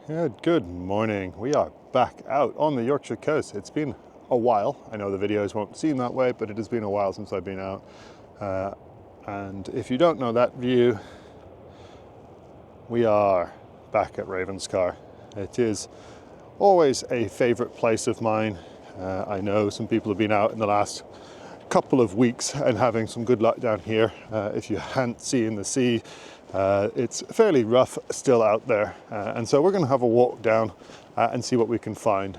Yeah, good morning. We are back out on the Yorkshire Coast. It's been a while. I know the videos won't seem that way, but it has been a while since I've been out. And if you don't know that view, we are back at Ravenscar. It is always a favourite place of mine. I know some people have been out in the last couple of weeks and having some good luck down here. If you hadn't seen the sea, it's fairly rough still out there, and so we're going to have a walk down and see what we can find.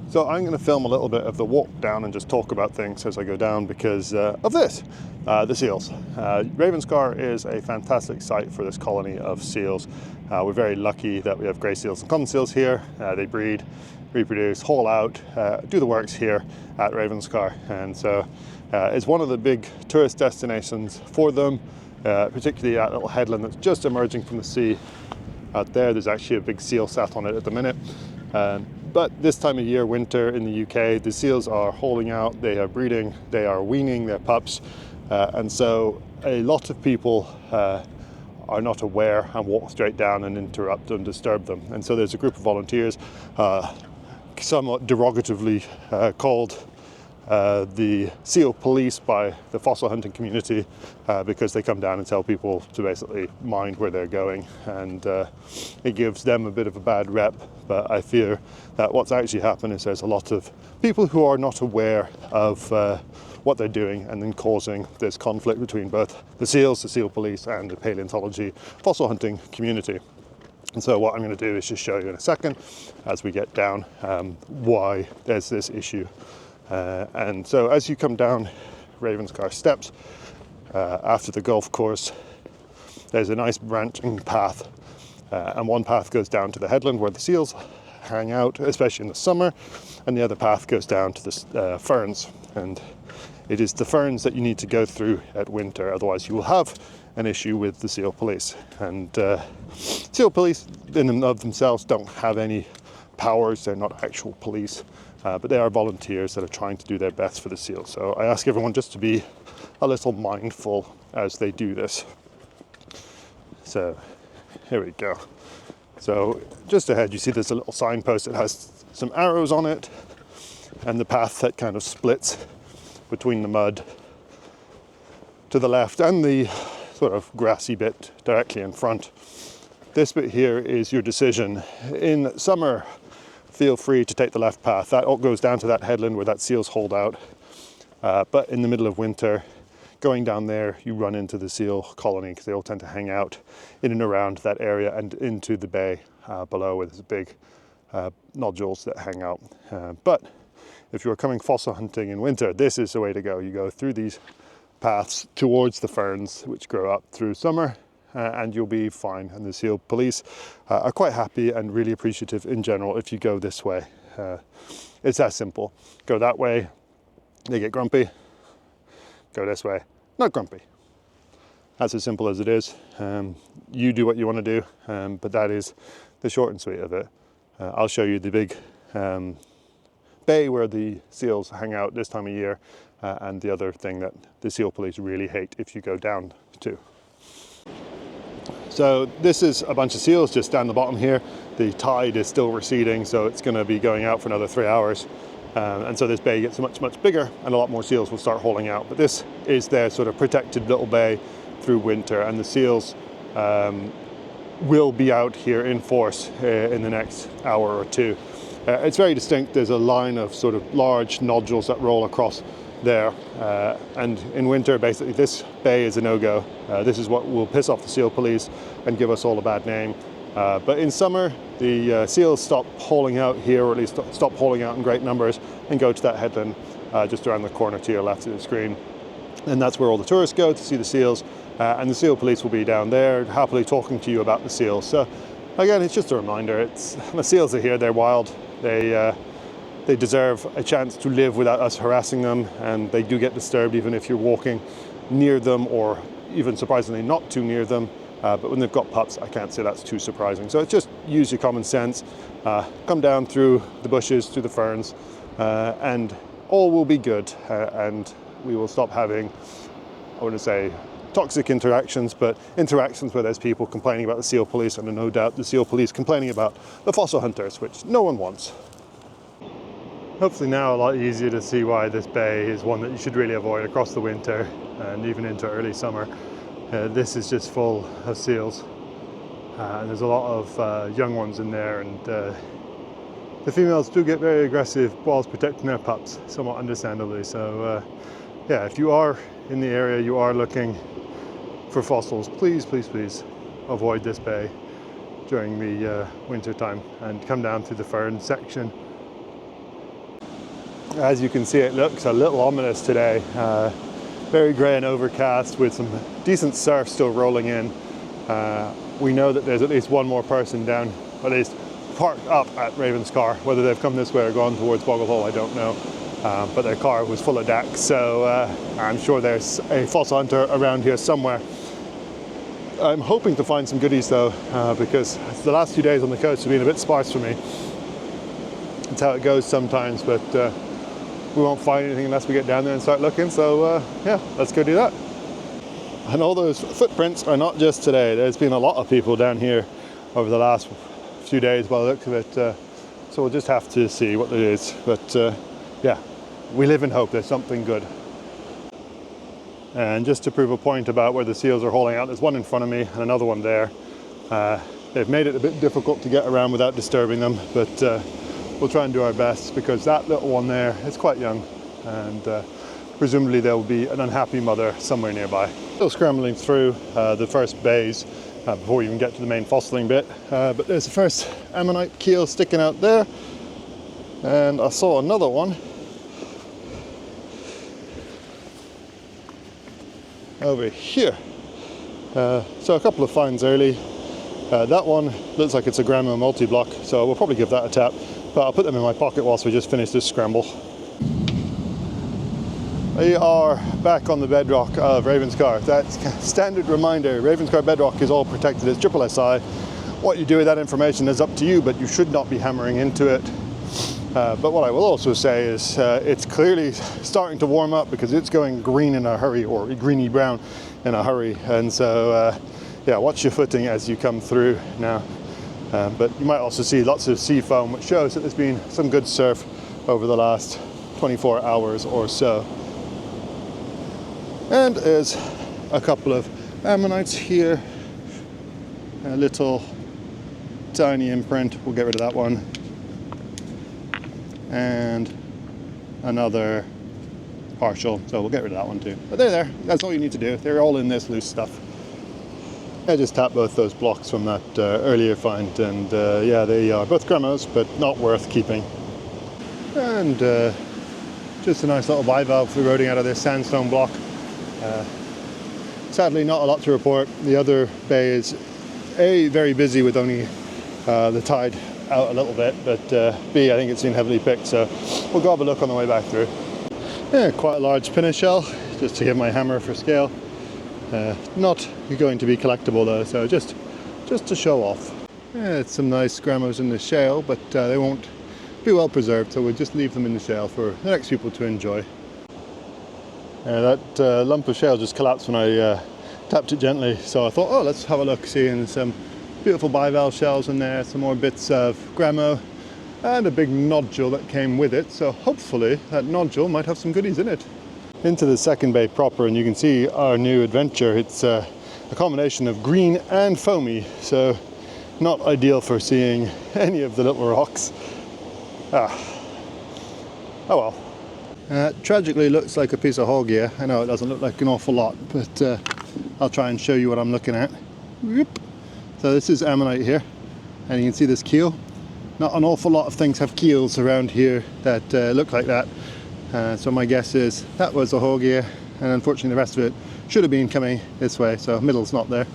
So I'm going to film a little bit of the walk down and just talk about things as I go down because of this, the seals. Ravenscar is a fantastic site for this colony of seals. We're very lucky that we have grey seals and common seals here. They breed, reproduce, haul out, do the works here at Ravenscar, and so it's one of the big tourist destinations for them. Particularly that little headland that's just emerging from the sea out there. There's actually a big seal sat on it at the minute. But this time of year, winter in the UK, the seals are hauling out, they are breeding, they are weaning their pups. And so a lot of people are not aware and walk straight down and interrupt and disturb them. And so there's a group of volunteers, somewhat derogatively called the seal police by the fossil hunting community, because they come down and tell people to basically mind where they're going, and it gives them a bit of a bad rep. But I fear that what's actually happened is there's a lot of people who are not aware of what they're doing, and then causing this conflict between both the seals, the seal police, and the paleontology fossil hunting community. And so what I'm going to do is just show you in a second as we get down why there's this issue. And so as you come down Ravenscar steps, after the golf course, there's a nice branching path, and one path goes down to the headland where the seals hang out, especially in the summer, and the other path goes down to the ferns. And it is the ferns that you need to go through at winter, otherwise you will have an issue with the seal police. And seal police in and of themselves don't have any powers, they're not actual police. But they are volunteers that are trying to do their best for the seals. So I ask everyone just to be a little mindful as they do this. So here we go. So just ahead you see there's a little signpost that has some arrows on it, and the path that kind of splits between the mud to the left and the sort of grassy bit directly in front. This bit here is your decision. In summer, feel free to take the left path. That all goes down to that headland where that seals hold out. But in the middle of winter, going down there, you run into the seal colony because they all tend to hang out in and around that area and into the bay below, where there's big nodules that hang out. But if you're coming fossil hunting in winter, this is the way to go. You go through these paths towards the ferns, which grow up through summer, and you'll be fine. And the seal police are quite happy and really appreciative in general if you go this way. It's that simple. Go that way, they get grumpy. Go this way, not grumpy. That's as simple as it is. You do what you want to do, but that is the short and sweet of it. I'll show you the big bay where the seals hang out this time of year, and the other thing that the seal police really hate if you go down to. So this is a bunch of seals just down the bottom here. The tide is still receding, so it's going to be going out for another 3 hours. And so this bay gets much, much bigger, and a lot more seals will start hauling out. But this is their sort of protected little bay through winter, and the seals will be out here in force in the next hour or two. It's very distinct. There's a line of sort of large nodules that roll across there, and in winter basically this bay is a no-go. This is what will piss off the seal police and give us all a bad name. But in summer the seals stop hauling out here, or at least stop hauling out in great numbers, and go to that headland just around the corner to your left of the screen, and that's where all the tourists go to see the seals, and the seal police will be down there happily talking to you about the seals. So again, it's just a reminder, the seals are here, they're wild, they deserve a chance to live without us harassing them, and they do get disturbed even if you're walking near them, or even surprisingly not too near them. But when they've got pups, I can't say that's too surprising. So it's just use your common sense, come down through the bushes, through the ferns, and all will be good, and we will stop having, I wouldn't say toxic interactions, but interactions where there's people complaining about the seal police, and no doubt the seal police complaining about the fossil hunters, which no one wants. Hopefully now a lot easier to see why this bay is one that you should really avoid across the winter and even into early summer. This is just full of seals, and there's a lot of young ones in there, and the females do get very aggressive whilst protecting their pups, somewhat understandably. So yeah, if you are in the area, you are looking for fossils, please, please, please avoid this bay during the winter time and come down to the fern section. As you can see, it looks a little ominous today. Very grey and overcast with some decent surf still rolling in. We know that there's at least one more person down, at least parked up at Ravenscar. Whether they've come this way or gone towards Boggle Hole, I don't know. But their car was full of decks, so I'm sure there's a fossil hunter around here somewhere. I'm hoping to find some goodies though, because the last few days on the coast have been a bit sparse for me. That's how it goes sometimes, but we won't find anything unless we get down there and start looking, so yeah, let's go do that. And all those footprints are not just today. There's been a lot of people down here over the last few days by the looks of it, so we'll just have to see what it is. But yeah, we live in hope there's something good. And just to prove a point about where the seals are hauling out, there's one in front of me and another one there. They've made it a bit difficult to get around without disturbing them, but we'll try and do our best, because that little one there is quite young, and presumably there will be an unhappy mother somewhere nearby. Still scrambling through the first bays before we even get to the main fossiling bit, but there's the first ammonite keel sticking out there, and I saw another one over here. So a couple of finds early. That one looks like it's a Gramo multi-block, so we'll probably give that a tap, but I'll put them in my pocket whilst we just finish this scramble. We are back on the bedrock of Ravenscar. That's a standard reminder, Ravenscar bedrock is all protected, it's triple SI. What you do with that information is up to you, but you should not be hammering into it. But what I will also say is it's clearly starting to warm up, because it's going green in a hurry, or greeny brown in a hurry, and so yeah, watch your footing as you come through now. But you might also see lots of sea foam, which shows that there's been some good surf over the last 24 hours or so. And there's a couple of ammonites here, a little tiny imprint, we'll get rid of that one, and another partial, so we'll get rid of that one too. But they're there, that's all you need to do, they're all in this loose stuff. I just tapped both those blocks from that earlier find, and yeah, they are both Gramos, but not worth keeping. And just a nice little bivalve eroding out of this sandstone block. Sadly, not a lot to report. The other bay is A, very busy with only the tide out a little bit, but B, I think it's been heavily picked, so we'll go have a look on the way back through. Yeah, quite a large pinna shell, just to give my hammer for scale. Not going to be collectible though, so just to show off. Yeah, it's some nice Gramos in the shale, but they won't be well preserved, so we'll just leave them in the shale for the next people to enjoy. That lump of shale just collapsed when I tapped it gently, so I thought, oh, let's have a look, seeing some beautiful bivalve shells in there, some more bits of Gramo, and a big nodule that came with it, so hopefully that nodule might have some goodies in it. Into the second bay proper, and you can see our new adventure. It's a combination of green and foamy, so not ideal for seeing any of the little rocks. Oh well. Tragically looks like a piece of hog gear. I know it doesn't look like an awful lot, but I'll try and show you what I'm looking at. So this is ammonite here, and you can see this keel. Not an awful lot of things have keels around here that look like that. So my guess is that was a hog gear, and unfortunately the rest of it should have been coming this way, so middle's not there.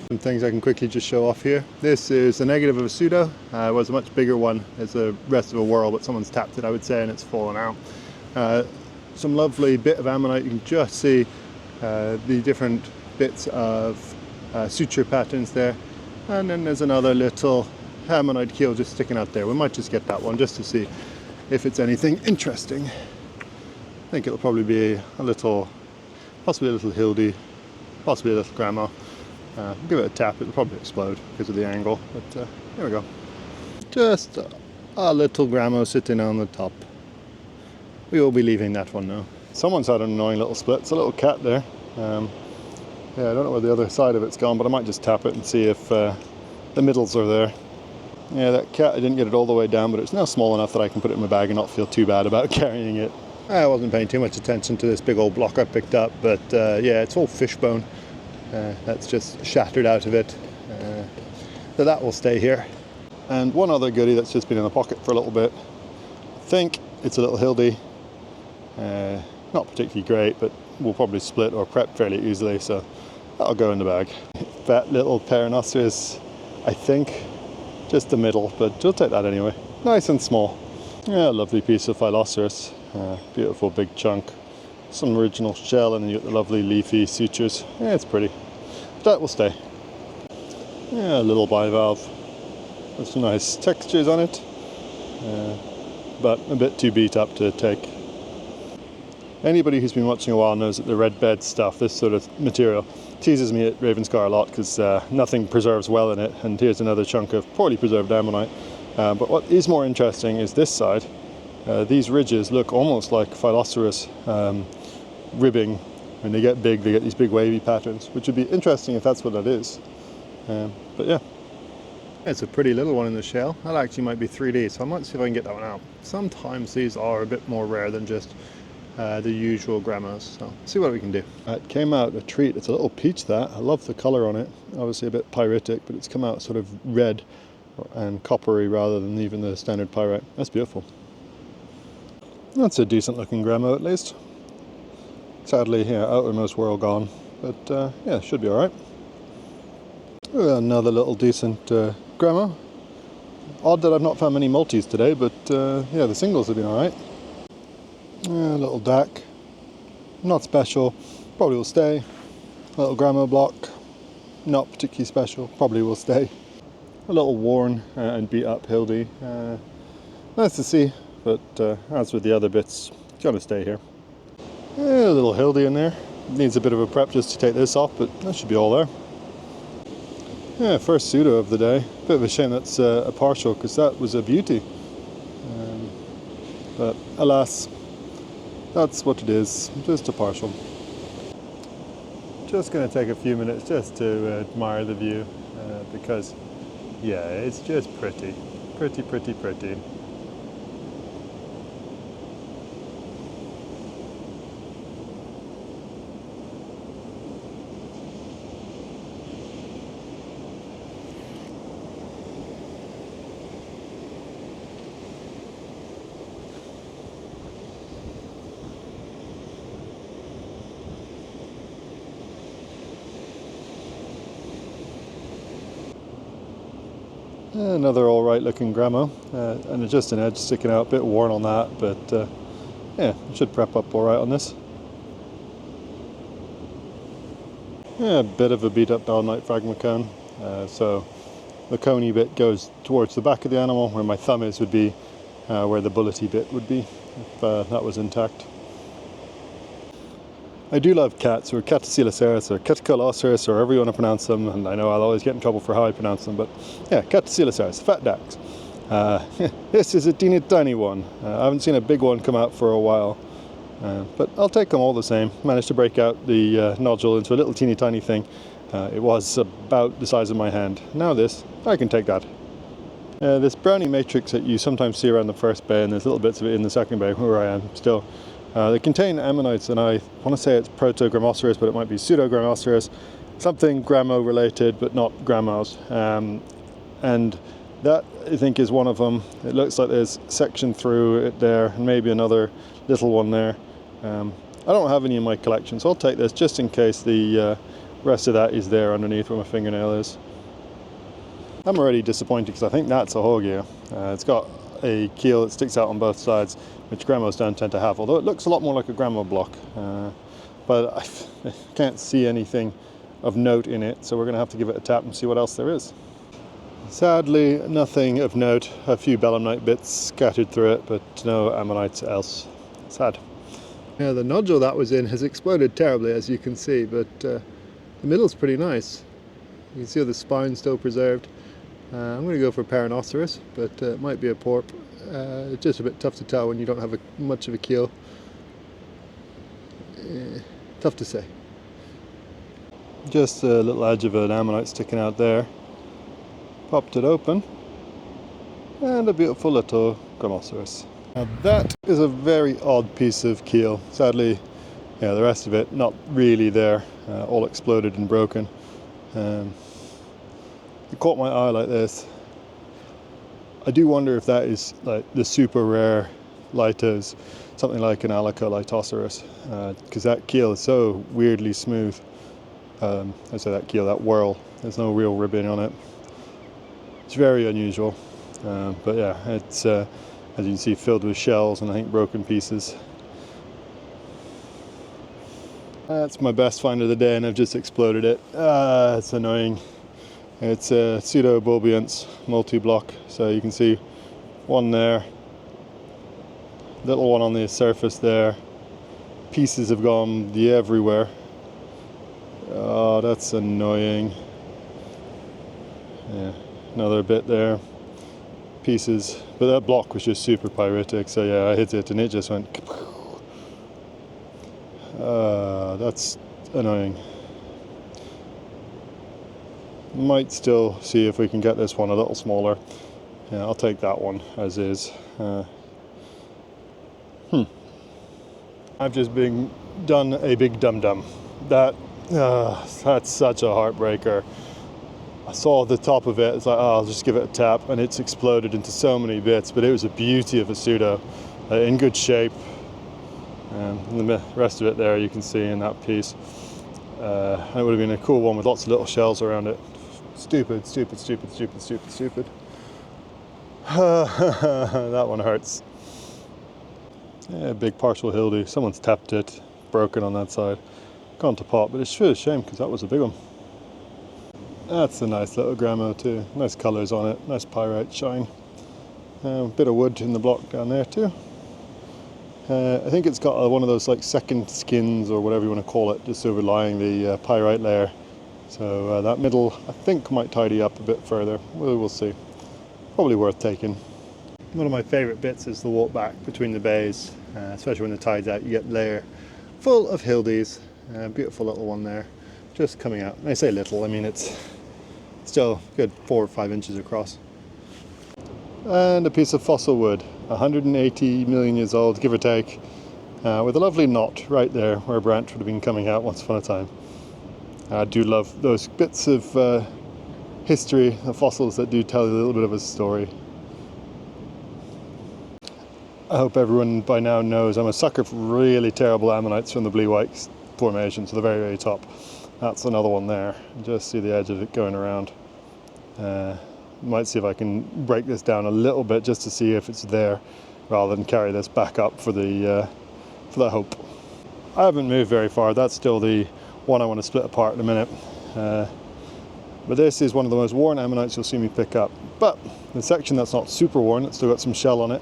Some things I can quickly just show off here. This is a negative of a pseudo. It was a much bigger one as the rest of a whorl, but someone's tapped it, I would say, and it's fallen out. Some lovely bit of ammonite. You can just see the different bits of suture patterns there, and then there's another little ammonite keel just sticking out there. We might just get that one just to see if it's anything interesting. I think it'll probably be a little, possibly a little hildy, possibly a little gramo. Give it a tap, it'll probably explode because of the angle, but here we go. Just a little gramo sitting on the top. We will be leaving that one now. Someone's had an annoying little split. It's a little cat there. Yeah, I don't know where the other side of it's gone, but I might just tap it and see if the middles are there. Yeah, that cat, I didn't get it all the way down, but it's now small enough that I can put it in my bag and not feel too bad about carrying it. I wasn't paying too much attention to this big old block I picked up, but yeah, it's all fishbone. That's just shattered out of it. So that will stay here. And one other goodie that's just been in the pocket for a little bit. I think it's a little hildy. Not particularly great, but we'll probably split or prep fairly easily, so that'll go in the bag. That little Perinoceras, I think, just the middle, but we'll take that anyway. Nice and small. Yeah, lovely piece of Phyloceras. Beautiful big chunk. Some original shell, and then you get the lovely leafy sutures. Yeah, it's pretty. That will stay. Yeah, a little bivalve. There's some nice textures on it, but a bit too beat up to take. Anybody who's been watching a while knows that the red bed stuff, this sort of material, teases me at Ravenscar a lot because nothing preserves well in it, and here's another chunk of poorly preserved ammonite. But what is more interesting is this side. These ridges look almost like Phyloceras ribbing. When they get big, they get these big wavy patterns, which would be interesting if that's what that is. But yeah. It's a pretty little one in the shell. That actually might be 3D, so I might see if I can get that one out. Sometimes these are a bit more rare than just the usual gramos, so see what we can do. It came out a treat. It's a little peach, that. I love the colour on it. Obviously a bit pyritic, but it's come out sort of red and coppery rather than even the standard pyrite. That's beautiful. That's a decent looking gramo at least. Sadly, yeah, outermost were all gone, but yeah, should be alright. Another little decent gramo. Odd that I've not found many multis today, but yeah, the singles have been alright. A little DAC, not special, probably will stay. A little gramo block, not particularly special, probably will stay. A little worn and beat up hildy. Nice to see, but as with the other bits, it's going to stay here. A little hildy in there. Needs a bit of a prep just to take this off, but that should be all there. Yeah, first pseudo of the day. Bit of a shame that's a partial, because that was a beauty. But alas, that's what it is, just a partial. Just going to take a few minutes just to admire the view, because yeah, it's just pretty. Pretty, pretty, pretty. Another alright looking gramo, and just an edge sticking out, a bit worn on that, but yeah, it should prep up alright on this. Yeah, a bit of a beat up belemnite fragment cone, so the coney bit goes towards the back of the animal, where my thumb is would be where the bullety bit would be, if that was intact. I do love cats, or Catacelaceras, or Catacoloceras, or however you want to pronounce them, and I know I'll always get in trouble for how I pronounce them, but yeah, Catacelaceras, fat dax. This is a teeny tiny one. I haven't seen a big one come out for a while, but I'll take them all the same. Managed to break out the nodule into a little teeny tiny thing. It was about the size of my hand. Now this, I can take that. This brownie matrix that you sometimes see around the first bay, and there's little bits of it in the second bay where I am still. They contain ammonites, and I want to say it's proto-Grammoceras, but it might be pseudo-Grammoceras, something gramo related, but not gramos. And that, I think, is one of them. It looks like there's section through it there, and maybe another little one there. I don't have any in my collection, so I'll take this just in case the rest of that is there underneath where my fingernail is. I'm already disappointed because I think that's a Horgia. It's got a keel that sticks out on both sides, which gramos don't tend to have, although it looks a lot more like a gramo block. But I can't see anything of note in it, so we're going to have to give it a tap and see what else there is. Sadly, nothing of note. A few belemnite bits scattered through it, but no ammonites else. Sad. Yeah, the nodule that was in has exploded terribly, as you can see, but The middle's pretty nice. You can see the spine's still preserved. I'm going to go for Paranoceros, but it might be a porp. It's just a bit tough to tell when you don't have much of a keel. Tough to say. Just a little edge of an ammonite sticking out there. Popped it open, and a beautiful little Gramoceros. Now that is a very odd piece of keel. Sadly, yeah, the rest of it not really there, all exploded and broken. It caught my eye like this. I do wonder if that is like the super rare Litos, something like an Alicholitoceros, because that keel is so weirdly smooth. I say that keel, that whirl, there's no real ribbing on it. It's very unusual, but yeah, it's as you can see filled with shells and I think broken pieces. That's my best find of the day and I've just exploded it. It's annoying. It's a Pseudobulbians multi-block, so you can see one there, little one on the surface there. Pieces have gone everywhere. Oh, that's annoying. Yeah, another bit there. Pieces, but that block was just super pyritic, so yeah, I hit it and it just went. That's annoying. Might still see if we can get this one a little smaller. Yeah, I'll take that one as is. I've just done a big dum-dum. That's such a heartbreaker. I saw the top of it, it's like, oh, I'll just give it a tap, and it's exploded into so many bits, but it was a beauty of a pseudo, in good shape. And the rest of it there you can see in that piece. It would have been a cool one with lots of little shells around it. Stupid, stupid, stupid, stupid, stupid, stupid. That one hurts. Yeah, big partial hildy. Someone's tapped it, broken on that side. Gone to pot, but it's sure a shame because that was a big one. That's a nice little Gramo too. Nice colours on it, nice pyrite shine. A bit of wood in the block down there too. I think it's got one of those like second skins or whatever you want to call it, just overlying the pyrite layer. So that middle, I think, might tidy up a bit further. We'll see. Probably worth taking. One of my favourite bits is the walk back between the bays, especially when the tide's out. You get a layer full of hildies. Beautiful little one there, just coming out. And I say little, I mean it's still a good 4 or 5 inches across. And a piece of fossil wood, 180 million years old, give or take, with a lovely knot right there where a branch would have been coming out once upon a time. I do love those bits of history, the fossils that do tell a little bit of a story. I hope everyone by now knows I'm a sucker for really terrible ammonites from the blue-white formation, so the very, very top. That's another one there. Just see the edge of it going around. Might see if I can break this down a little bit just to see if it's there, rather than carry this back up for the hope. I haven't moved very far. That's still the one I want to split apart in a minute. But this is one of the most worn ammonites you'll see me pick up. But the section that's not super worn, it's still got some shell on it.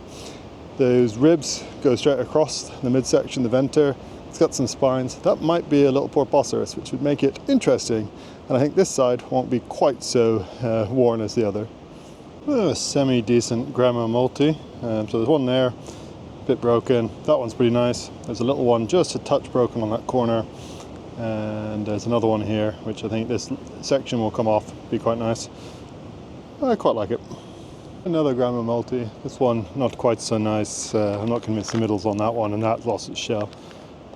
Those ribs go straight across the midsection, the venter. It's got some spines. That might be a little Porpoceros, which would make it interesting. And I think this side won't be quite so worn as the other. A semi-decent Gramo multi. So there's one there, a bit broken. That one's pretty nice. There's a little one just a touch broken on that corner. And there's another one here, which I think this section will come off, be quite nice. I quite like it. Another Gramo multi. This one not quite so nice. I'm not convinced the middle's on that one, and that lost its shell.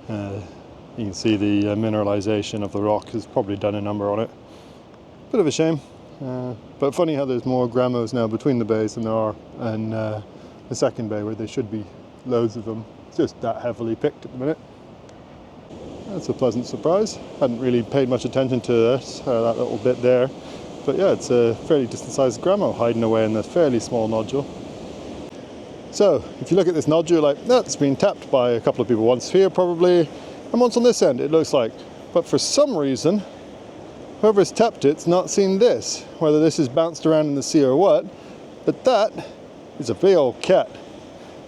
You can see the mineralization of the rock has probably done a number on it. Bit of a shame, but funny how there's more Gramos now between the bays than there are in the second bay, where there should be loads of them. It's just that heavily picked at the minute. That's a pleasant surprise. Hadn't really paid much attention to this, that little bit there. But yeah, it's a fairly decent sized Gramo hiding away in a fairly small nodule. So, if you look at this nodule, like, that's been tapped by a couple of people, once here probably, and once on this end, it looks like. But for some reason, whoever's tapped it's not seen this, whether this is bounced around in the sea or what, but that is a big old cat.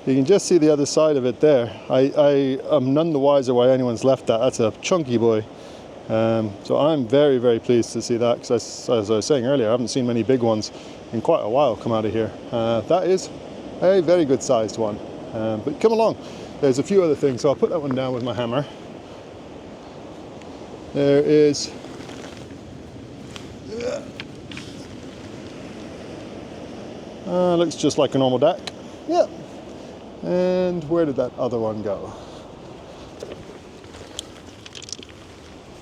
You can just see the other side of it there. I am none the wiser why anyone's left that. That's a chunky boy. So I'm very, very pleased to see that, because as I was saying earlier, I haven't seen many big ones in quite a while come out of here. That is a very good sized one. But come along, there's a few other things, so I'll put that one down with my hammer. There is looks just like a normal duck. Yep. And where did that other one go?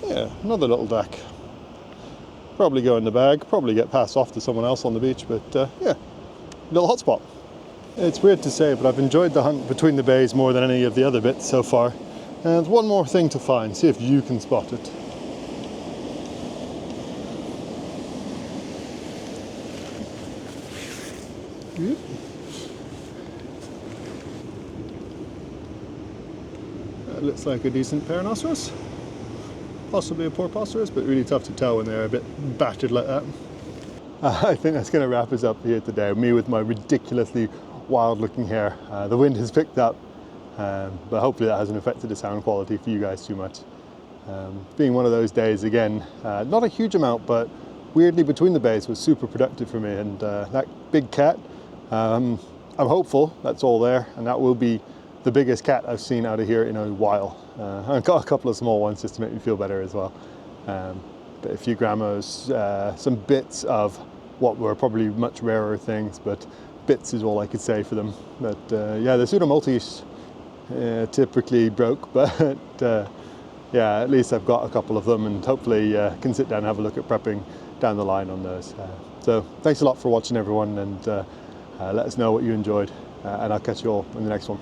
Yeah, another little duck. Probably go in the bag, probably get passed off to someone else on the beach, but yeah, little hotspot. It's weird to say, but I've enjoyed the hunt between the bays more than any of the other bits so far. And one more thing to find, see if you can spot it. Yep. That looks like a decent Paranoceros. Possibly a Porpoceros, but really tough to tell when they're a bit battered like that. I think that's going to wrap us up here today. Me with my ridiculously wild looking hair. The wind has picked up, but hopefully that hasn't affected the sound quality for you guys too much. Being one of those days again, not a huge amount, but weirdly between the bays was super productive for me. And that big cat, I'm hopeful that's all there, and that will be the biggest cat I've seen out of here in a while. I've got a couple of small ones just to make me feel better as well. But a few grammos, some bits of what were probably much rarer things, but bits is all I could say for them. But yeah, the pseudomultis typically broke, but yeah, at least I've got a couple of them, and hopefully can sit down and have a look at prepping down the line on those. So thanks a lot for watching, everyone, and let us know what you enjoyed, and I'll catch you all in the next one.